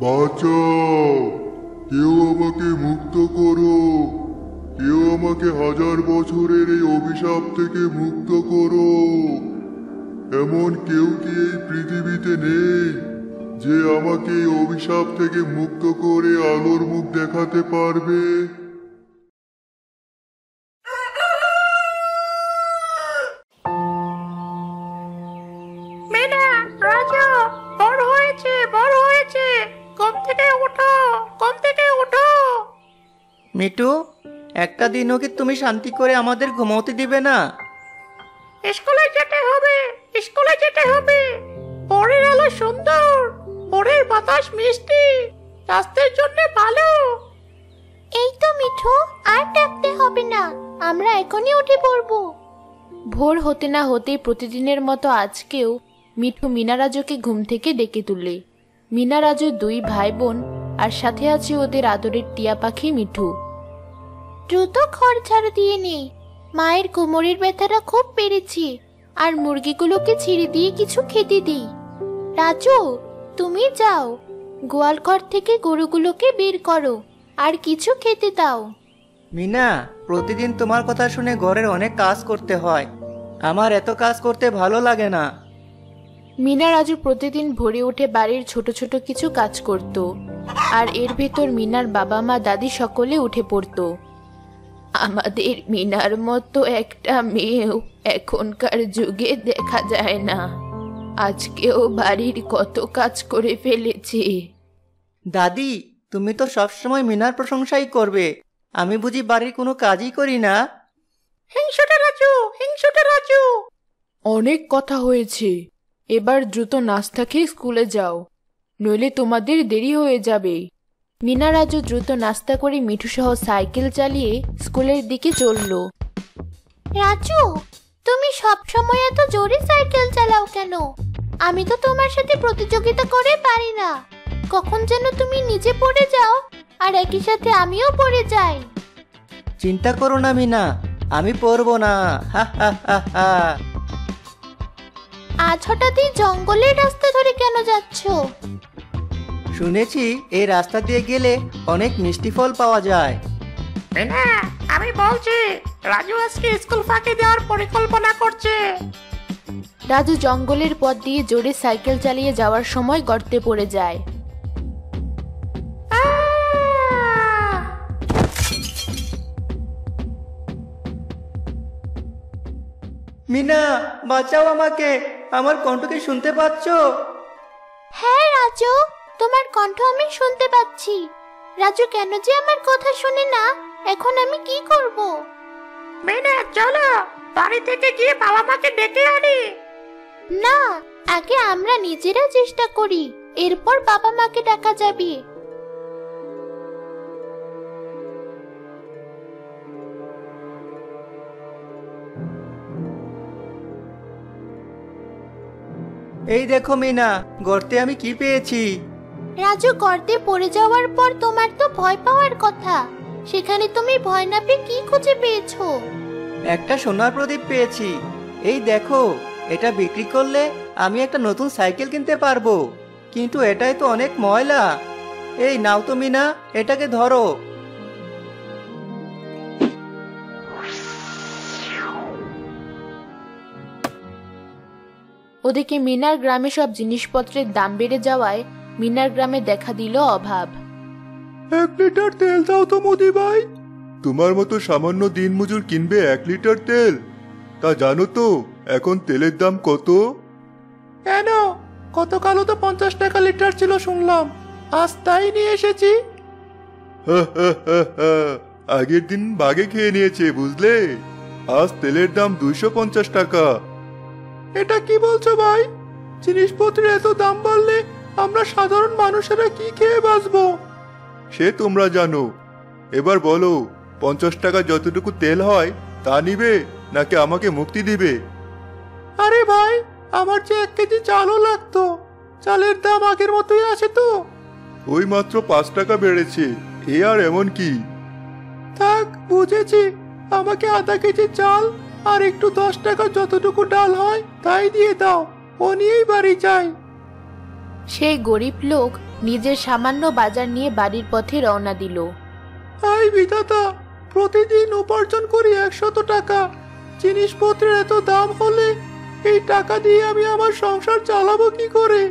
বাঁচাও, কেউ আমাকে মুক্ত করো, কেউ আমাকে 1000 বছরের এই অভিশাপ থেকে মুক্ত করো। এমন কেউ কি এই পৃথিবীতে নেই যে আমাকে এই অভিশাপ থেকে মুক্ত করে আলোর মুখ দেখাতে পারবে? মিনা, রাজু, বড় হয়েছে, বড় হয়েছে, ঘুম থেকে ওঠো, ঘুম থেকে ওঠো। মিঠু, একটা দিনও কি তুমি শান্তি করে আমাদের ঘুমোতে দিবে না? স্কুলে যেতে হবে, স্কুলে যেতে হবে। ভোরের আলো সুন্দর, ভোরের বাতাস মিষ্টি, স্বাস্থ্যের জন্য ভালো। এই তো মিঠু, আর ডাকতে হবে না, আমরা এখনই উঠে পড়বো। ভোর হতে না হতেই প্রতিদিনের মতো আজকেও মিঠু মিনা রাজুকে ঘুম থেকে ডেকে তুলে। মিনা রাজু 2 ভাই বোন, আর সাথে আছে ওদের আদরের টিয়া পাখি মিঠু। দ্রুত খড় ঝাড়ু দিয়ে নেই, মায়ের কোমরের ব্যথাটা খুব বেড়েছে, আর মুরগিগুলোকে ছেড়ে দিয়ে কিছু খেতে দিই। রাজু, তুমি যাও, গোয়াল ঘর থেকে গরুগুলোকে বের করো আর কিছু খেতে দাও। মিনা, প্রতিদিন তোমার কথা শুনে ঘরের অনেক কাজ করতে হয়, আমার এত কাজ করতে ভালো লাগে না। মিনা রাজু প্রতিদিন ভোরে উঠে বাড়ির ছোট ছোট কিছু কাজ করত, আর এর ভেতর মিনার বাবা মা দাদি সকলে উঠে পড়তো। আমাদের মিনার মতো একটা মেয়েও এখনকার যুগে দেখা যায় না, আজকেও বাড়ির কত কাজ করে ফেলেছে। দাদি, তুমি তো সবসময় মিনার প্রশংসাই করবে, আমি বুঝি বাড়ির কোনো কাজই করি না? হিংসুটে রাজু, হিংসুটে রাজু। অনেক কথা হয়েছে, এবার দ্রুত নাস্তা খেয়ে স্কুলে যাও, নইলে তোমাদের দেরি হয়ে যাবে। মিনা রাজু দ্রুত নাস্তা করে মিঠু সহ সাইকেল চালিয়ে স্কুলের দিকে চলল। রাজু, তুমি সব সময় এত জোরে সাইকেল চালাও কেন? আমি তো তোমার সাথে প্রতিযোগিতা করে পারি না, কখন যেন তুমি নিজে পড়ে যাও আর একই সাথে আমিও পড়ে যাই। চিন্তা করো না মিনা, আমি পড়বো না। হা হা হা হা। আজ হঠাৎই জঙ্গলের রাস্তা ধরে কেন যাচ্ছ? শুনেছি এই রাস্তা দিয়ে গেলে অনেক মিষ্টি ফল পাওয়া যায়। মিনা, আমি বলছি রাজু আজকে স্কুল ফাঁকি দেওয়ার পরিকল্পনা করছে। রাজু জঙ্গলের পথ দিয়ে জোরে সাইকেল চালিয়ে যাওয়ার সময় গর্তে পড়ে যায়। মিনা, বাঁচাও আমাকে, আমার কণ্ঠকে শুনতে পাচ্ছো? হ্যাঁ রাজু, তোমার কণ্ঠ আমি শুনতে পাচ্ছি। রাজু কেন যে আমার কথা শুনে না, এখন আমি কি করব? মিনা, চলো বাড়ি থেকে গিয়ে বাবা মাকে ডেকে আনি। না, আগে আমরা নিজেরা চেষ্টা করি, এরপর বাবা মাকে ডাকা যাবে। এই দেখো মিনা, গর্তে আমি কি পেয়েছি। রাজু, গর্তে পড়ে যাওয়ার পর তোমার তো ভয় পাওয়ার কথা, সেখানে তুমি ভয় না পেয়ে কি খুঁজে পেয়েছো? একটা সোনার প্রদীপ পেয়েছি। এই দেখো, এটা বিক্রি করলে আমি একটা নতুন সাইকেল কিনতে পারবো, কিন্তু এটাই তো অনেক ময়লা। এই নাও তো মিনা, এটাকে ধরো। ওদিকে মিনার গ্রামে সব জিনিসপত্রের দাম বেড়ে যাওয়ায় মিনার গ্রামে দেখা দিল অভাব। 1 লিটার তেল দাও তো মোদি ভাই। তোমার মতো সামান্য দিনমজুর কিনবে 1 লিটার তেল? তা জানো তো এখন তেলের দাম কত? কেন, গতকালও তো 50 টাকা লিটার ছিল শুনলাম, আজ তাই নিয়ে এসেছি। আগের দিন বাগে খেয়ে নিয়েছে বুঝলে, আজ তেলের দাম 250 টাকা। এটা কি বলছো ভাই? জিনিসপত্রের এত দাম বাড়লে আমরা সাধারণ মানুষেরা কি খেয়ে বাঁচবো? সে তোমরা জানো। এবার বলো, 50 টাকা যতটুকু তেল হয় তা নিবে নাকি আমাকে মুক্তি দিবে? আরে ভাই, আমার যে 1 কেজি চালও লাগতো, চালের দাম আগের মতোই আছে তো। ওই মাত্র 5 টাকা বেড়েছে, এ আর এমন কি? থাক, বুঝেছি, আমাকে আধা কেজি চাল আর একটু 10 টাকা যতটুকু ডাল হয় তাই দিয়ে দাও, ও নিয়েই বাড়ি যাই। সেই গরিব লোক নিজের সামান্য বাজার নিয়ে বাড়ির পথে রওনা দিল। হাই বিধাতা, প্রতিদিন উপার্জন করি 100 টাকা, জিনিসপত্রের এত দাম হলে এই টাকা দিয়ে আমি আমার সংসার চালাবো কি করে?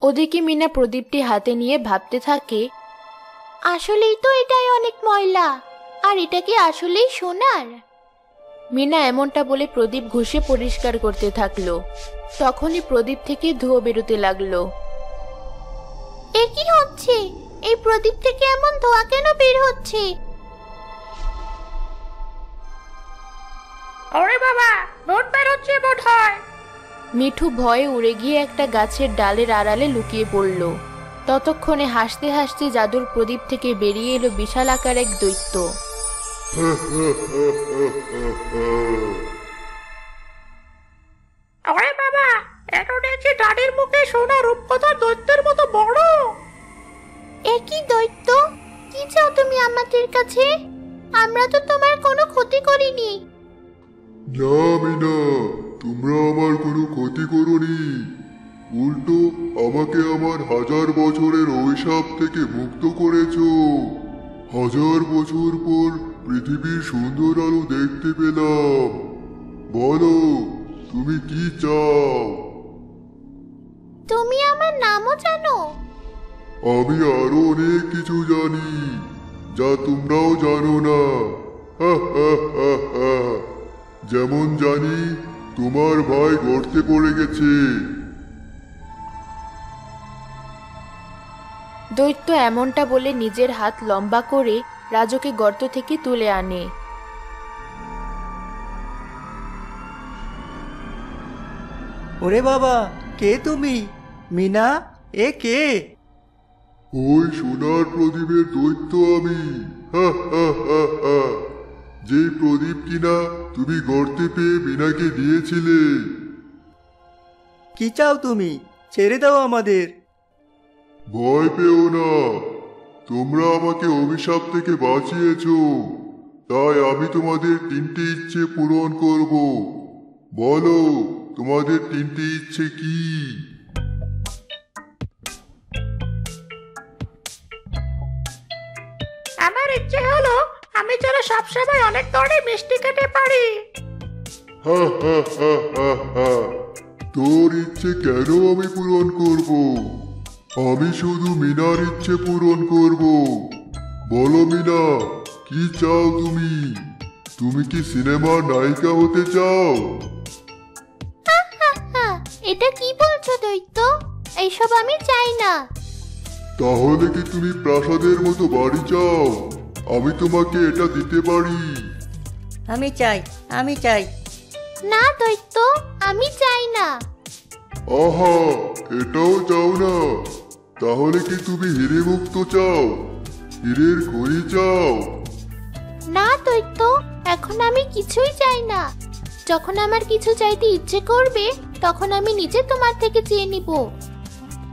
ওদিকে মিনা প্রদীপটি হাতে নিয়ে ভাবতে থাকে, আসলেই তো এটাই অনেক ময়লা, আর এটা কি আসলেই সোনার? মিনা এমনটা বলে প্রদীপ ঘষে পরিষ্কার করতে থাকলো। তখনই প্রদীপ থেকে ধোঁয়া বেরোতে লাগলো। এ কি হচ্ছে? এই প্রদীপ থেকে এমন ধোঁয়া কেন বের হচ্ছে? ওরে বাবা, ভূত বের হচ্ছে বোধ হয়। মিঠু ভয়ে উড়ে গিয়ে একটা গাছের ডালের আড়ালে লুকিয়ে পড়ল। ততক্ষণে হাসতে হাসতে জাদুর প্রদীপ থেকে বেরিয়ে এলো বিশাল আকার এক দৈত্য। ওরে বাবা, এত দেখছি দাদির মুখে শোনা রূপকথার দৈত্যের মতো বড়। এ কি দৈত্য? কি চাও তুমি আমাদের কাছে? আমরা তো তোমার কোনো ক্ষতি করিনি। না মিনা, তোমরা আমার কোনো ক্ষতি করোনি, উল্টো আমাকে আমার 1000 বছরের অভিশাপ থেকে মুক্ত করেছো। 1000 বছর পর পৃথিবীর সুন্দর আলো দেখতে পেলাম। বলো, তুমি কি চাও? তুমি আমার নামও জানো? আমি আরো অনেক কিছু জানি, যা তোমরাও জানো না। হা হা হা হা। যেমন জানি তোমার ভাই গর্তে পড়ে গেছে। দৈত্য এমনটা বলে নিজের হাত লম্বা করে রাজুকে গর্ত থেকে তুলে আনে। ওরে বাবা, কে তুমি? মিনা, এ কে? ওই সোনার প্রদীপের দৈত্য আমি। হা হা হা হা। যে প্রদীপ কিনা তুমি গর্তে পেয়ে মিনাকে দিয়েছিলে। কি চাও তুমি? ছেড়ে দাও আমাদের। ভয় পেও না, তোমরা আমাকে অভিশাপ থেকে বাঁচিয়েছো, তাই আমি তোমাদের 3টি ইচ্ছে পূরণ করব। বলো, তোমাদের 3টি ইচ্ছে কি? আমার ইচ্ছে হলো আমি যেন সবসময় অনেক ধরনের মিষ্টি খেতে পারি। হা হা হা হা হা। তোর ইচ্ছে কেন আমি পূরণ করব? আমি শুধু মিনার ইচ্ছে পূরণ করব। বলো মিনা, কি চাও তুমি? তুমি কি সিনেমার নায়িকা হতে চাও? এটা কি বলছো দৈত্য? এইসব আমি চাই না। তাহলে কি তুমি প্রাসাদের মতো বাড়ি চাও? আমি তোমাকে এটা দিতে পারি। আমি চাই, আমি চাই। না দৈত্য, আমি চাই না। আহা, এটাও চাও না? তাহলে কি তুমি হিরে মুক্ত চাও? হীরের খনি চাও? না দৈত্য, এখন আমি কিছুই চাই না। যখন আমার কিছু চাইতে ইচ্ছে করবে, তখন আমি নিজে তোমার থেকে চেয়ে নিব।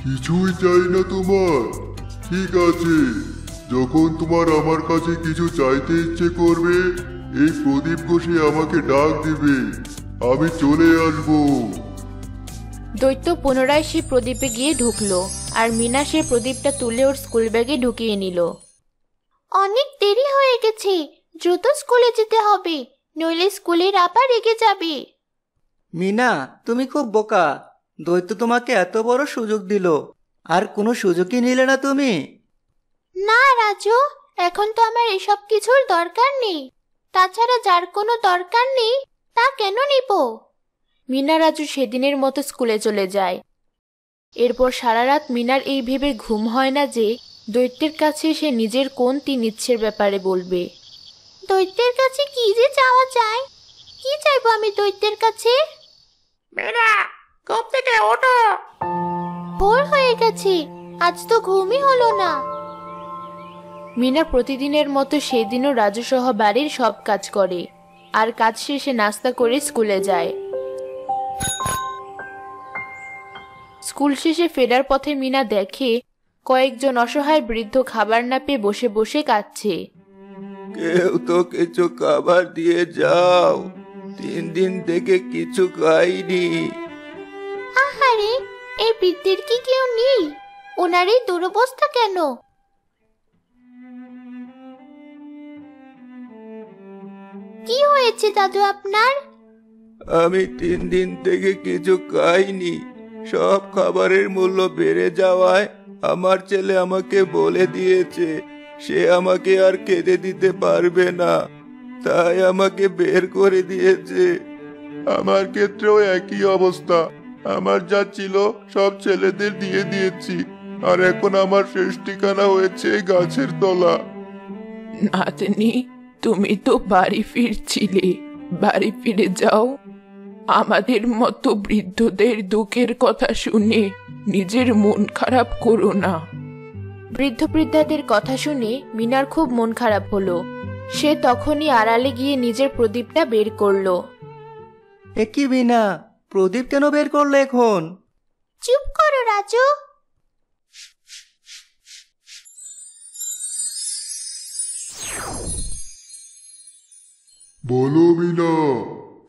কিছুই চাই না তোমার? ঠিক আছে, যখন তোমার আমার কাছে কিছু চাইতে ইচ্ছে করবে, এই প্রদীপ ঘষে আমাকে ডাক দিবে, আমি চলে আসবো। দৈত্য পুনরায় সে প্রদীপে গিয়ে ঢুকলো, আর মিনা সে প্রদীপটা তুলে ওর স্কুল ব্যাগে ঢুকিয়ে নিল। অনেক দেরি হয়ে গেছে, দ্রুত স্কুলে যেতে হবে, নইলে স্কুলের আপা রেগে যাবে। মিনা, তুমি খুব বোকা। দৈত্য তোমাকে এত বড় সুযোগ দিল, আর কোনো সুযোগই নিলে না তুমি। না রাজু, এখন তো আমার এসব কিছুর দরকার নেই। তাছাড়া যার কোনো দরকার নেই, তা কেন নিব? মিনা রাজু সেদিনের মতো স্কুলে চলে যায়। এরপর সারা রাত মিনার এই ভেবে ঘুম হয় না যে দৈত্যের কাছে সে নিজের কোন 3 ইচ্ছের ব্যাপারে বলবে। দৈত্যের কাছে কি যে চাওয়া যায়? কি চাইবো আমি দৈত্যের কাছে? মিনা, ঘুম থেকে ওঠো। ভোর হয়ে গেছে, আজ তো ঘুমই হলো না। মিনা প্রতিদিনের মতো সেদিনও রাজু সহ বাড়ির সব কাজ করে, আর কাজ শেষে নাস্তা করে স্কুলে যায়। স্কুল শেষে ফেরার পথে মিনা দেখে কয়েকজন অসহায় বৃদ্ধ খাবার না পেয়ে বসে বসে কাঁদছে। কেউ তো কিছু খাবার দিয়ে যাও, 3 দিন থেকে কিছু খাইনি। আহারে, এই বৃদ্ধের কি কেউ নেই? ওনার এই দুরবস্থা কেন? কি হয়েছে দাদু আপনার? আমি 3 দিন থেকে কিছু খাইনি। সব খাবারের মূল্য বেড়ে যাওয়ায় আমার ছেলে আমাকে বলে দিয়েছে সে আমাকে আর খেতে দিতে পারবে না, তাই আমাকে বের করে দিয়েছে। আমার ক্ষেত্রেও একই অবস্থা। আমার যা ছিল সব ছেলেদের দিয়ে দিয়েছি, আর এখন আমার শেষ ঠিকানা হয়েছে এই গাছের তলা। নাতনি, তুমি তো বাড়ি ফিরছিলে, বাড়ি ফিরে যাও। আমাদের মতো বৃদ্ধদের দুঃখের কথা শুনে নিজের মন খারাপ করো না। বৃদ্ধ বৃদ্ধাদের কথা শুনে মিনার খুব মন খারাপ হলো। সে তখনই আড়ালে গিয়ে নিজের প্রদীপটা বের করলো। এ কি বিনা, প্রদীপ কেন বের করলে এখন? চুপ করো রাজু। বলো মিনা,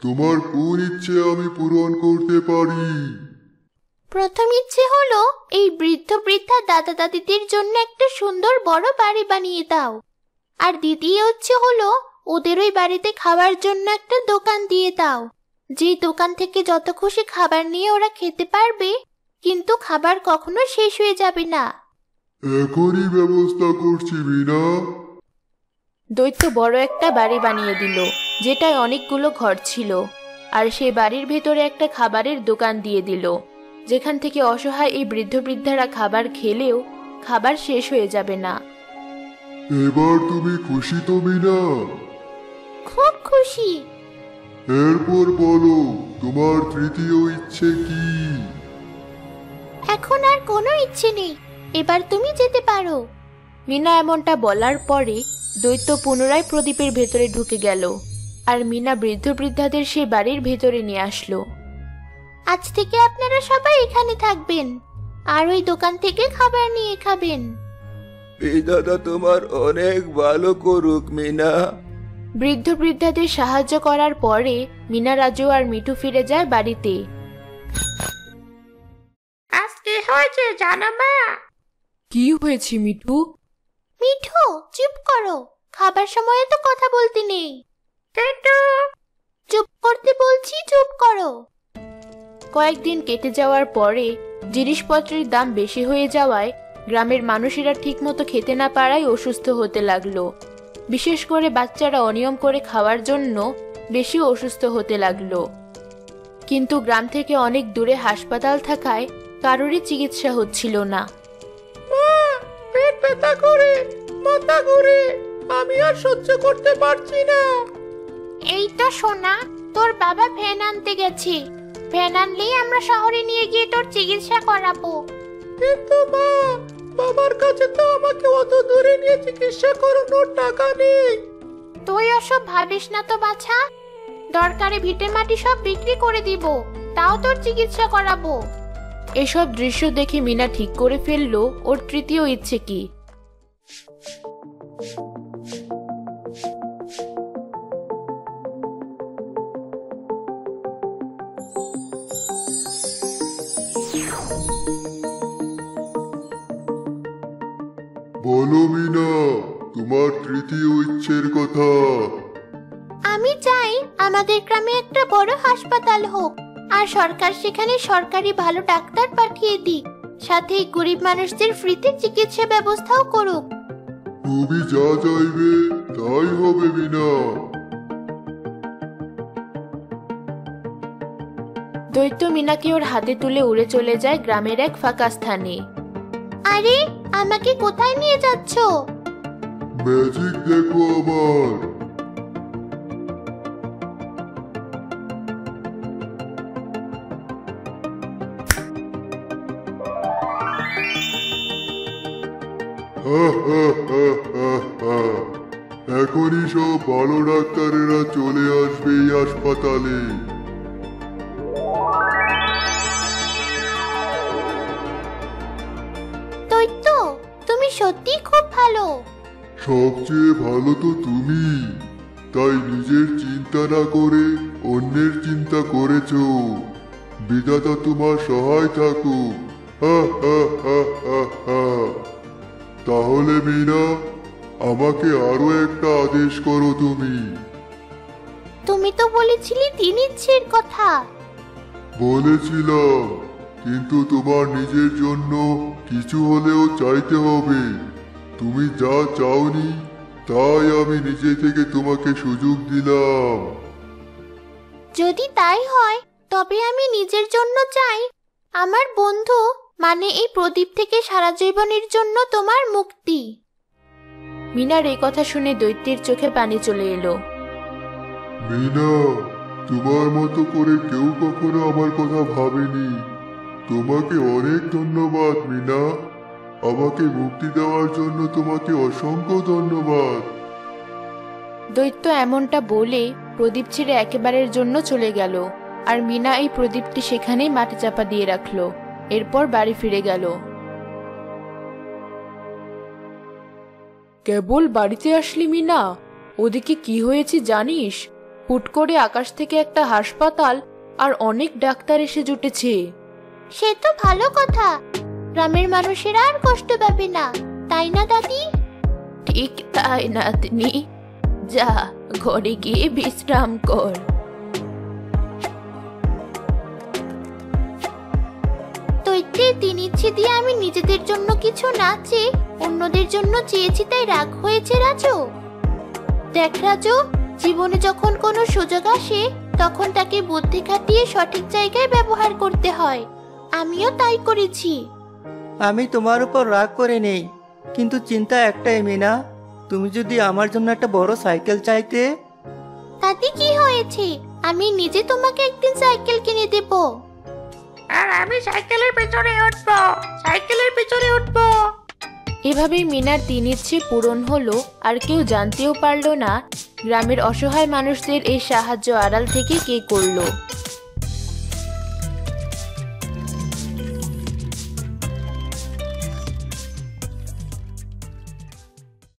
তোমার কোন ইচ্ছে আমি পূরণ করতে পারি? প্রথম ইচ্ছে হলো এই বৃদ্ধ বৃদ্ধা দাদা দাদিদের জন্য একটা সুন্দর বড় বাড়ি বানিয়ে দাও। আর দ্বিতীয় ইচ্ছে হলো ওদের ওই বাড়িতে খাওয়ার জন্য একটা দোকান দিয়ে দাও, যে দোকান থেকে যত খুশি খাবার নিয়ে ওরা খেতে পারবে, কিন্তু খাবার কখনো শেষ হয়ে যাবে না। এখনই ব্যবস্থা করছি মিনা। দৈত্য বড় একটা বাড়ি বানিয়ে দিল, যেটায় অনেকগুলো ঘর ছিল, আর সেই বাড়ির ভেতরে একটা খাবারের দোকান দিয়ে দিল, যেখান থেকে অসহায় এই বৃদ্ধ বৃদ্ধারা খাবার খেলেও খাবার শেষ হয়ে যাবে না। এবার তুমি খুশি তো মিনা? খুব খুশি। এরপর বলো, তোমার তৃতীয় ইচ্ছে কি? এখন আর কোনো ইচ্ছে নেই, এবার তুমি যেতে পারো। মিনা এমনটা বলার পরে দৈত্য পুনরায় প্রদীপের ভেতরে ঢুকে গেল, আর মিনা বৃদ্ধ বৃদ্ধাদের সেই বাড়ির ভেতরে নিয়ে আসলো। আজ থেকে আপনারা সবাই এখানে থাকবেন, আর ওই দোকান থেকে খাবার নিয়ে খাবেন। বিধাতা তোমার অনেক ভালো করুক মিনা। বৃদ্ধ বৃদ্ধাদের সাহায্য করার পরে মিনা, রাজু আর মিঠু ফিরে যায় বাড়িতে। আজ কি হয়েছে জানো মা? কি হয়েছে মিঠু? মিঠু চুপ করো, খাবার সময়ে তো কথা বলতে নেই। কিন্তু চুপ করতে বলছি, চুপ করো। কয়েকদিন কেটে যাওয়ার পরে জিনিসপত্রের দাম বেশি হয়ে যাওয়ায় গ্রামের মানুষেরা ঠিকমতো খেতে না পারায় অসুস্থ হতে লাগলো। বিশেষ করে বাচ্চারা অনিয়ম করে খাওয়ার জন্য বেশি অসুস্থ হতে লাগলো। কিন্তু গ্রাম থেকে অনেক দূরে হাসপাতাল থাকায় কারোরই চিকিৎসা হচ্ছিল না। মা, পেট ব্যথা করে, মাথা ঘুরে, আমি আর সহ্য করতে পারছি না। এই তো সোনা, তোর বাবা ভ্যান আনতে গেছে। ভ্যান আনলেই আমরা শহরে নিয়ে গিয়ে তোর চিকিৎসা করাবো। কিন্তু মা, বাবার কাছে তো আমাকে অত দূরে নিয়ে চিকিৎসা করানোর টাকা নেই। তুই ওসব ভাবিস না তো বাছা, দরকারে ভিটে মাটি সব বিক্রি করে দিব, তাও তোর চিকিৎসা করাবো। এসব দৃশ্য দেখে মিনা ঠিক করে ফেললো ওর তৃতীয় ইচ্ছে কি। বলো মিনা, তোমার তৃতীয় ইচ্ছের কথা। আমি চাই আমাদের গ্রামে একটা বড় হাসপাতাল হোক, আর সরকার সেখানে সরকারি ভালো ডাক্তার পাঠিয়ে দিক, সাথে গরিব মানুষদের ফ্রিতে চিকিৎসা ব্যবস্থাও করুক। তুমি যা চাইবে তাই হবে মিনা। দৈত্য মিনাকে ওর হাতে তুলে উড়ে চলে যায় গ্রামের এক ফাঁকা স্থানে। আরে, আমাকে কোথায় নিয়ে যাচ্ছ? ম্যাজিক দেখো আমার। এখনই সব ভালো ডাক্তারেরা চলে আসবে এই হাসপাতালে। দৈত্য, তুমি সত্যি খুব ভালো। সবচেয়ে ভালো তো তুমি, তাই নিজের চিন্তা না করে অন্যের চিন্তা করেছো। বিধাতা তোমার সহায় থাকুক। হা হা হা হা হা। তাহলে মিনা, আমাকে আরো একটা আদেশ করো তুমি। তুমি তো বলেছিলে 3 ইচ্ছের কথা। বলেছিলাম, কিন্তু তোমার নিজের জন্য কিছু হলেও চাইতে হবে। তুমি যা চাওনি তাই আমি নিজে থেকে তোমাকে সুযোগ দিলাম। যদি তাই হয় তবে আমি নিজের জন্য চাই আমার বন্ধু মানে এই প্রদীপ থেকে সারা জীবনের জন্য তোমার মুক্তি। মিনার এই কথা শুনে দৈত্যের চোখে পানি চলে এলো। মিনা, তোমার মতো করে কেউ কখনো আমার কথা ভাবেনি। তোমাকে অনেক ধন্যবাদ মিনা। আমাকে মুক্তি দেওয়ার জন্য তোমাকে অসংখ্য ধন্যবাদ। দৈত্য এমনটা বলে প্রদীপ ছেড়ে একেবারের জন্য চলে গেল, আর মিনা এই প্রদীপটি সেখানেই মাটি চাপা দিয়ে রাখলো। এরপর বাড়ি ফিরে গেল। কেবল বাড়িতে আসলি মিনা? ওদিকে কি হয়েছে জানিস? হুট করে আকাশ থেকে একটা হাসপাতাল আর অনেক ডাক্তার এসে জুটেছে। সে তো ভালো কথা, গ্রামের মানুষেরা আর কষ্ট পাবে না, তাই না দাদি? ঠিক তাই নাতনি, যা ঘরে গিয়ে বিশ্রাম কর। দৈত্যের 3 ইচ্ছে দিয়ে আমি নিজেদের জন্য কিছু না চেয়ে অন্যদের জন্য চেয়েছি, তাই রাগ হয়েছে রাজু? দেখ রাজু, জীবনে যখন কোনো সুযোগ আসে তখন তাকে বুদ্ধি খাটিয়ে সঠিক জায়গায় ব্যবহার করতে হয়। আমিও তাই করেছি। আমি তোমার উপর রাগ করে নেই, কিন্তু চিন্তা একটাই মিনা, তুমি যদি আমার জন্য একটা বড় সাইকেল চাইতে। তাতে কি হয়েছে? আমি নিজে তোমাকে একদিন সাইকেল কিনে দেব। আর আমি সাইকেলের পেছনে উঠবো, সাইকেলের পেছনে উঠবো। এভাবেই মিনার 3 ইচ্ছে পূরণ হলো, আর কেউ জানতেও পারল না গ্রামের অসহায় মানুষদের এই সাহায্য আড়াল থেকে কে করলো।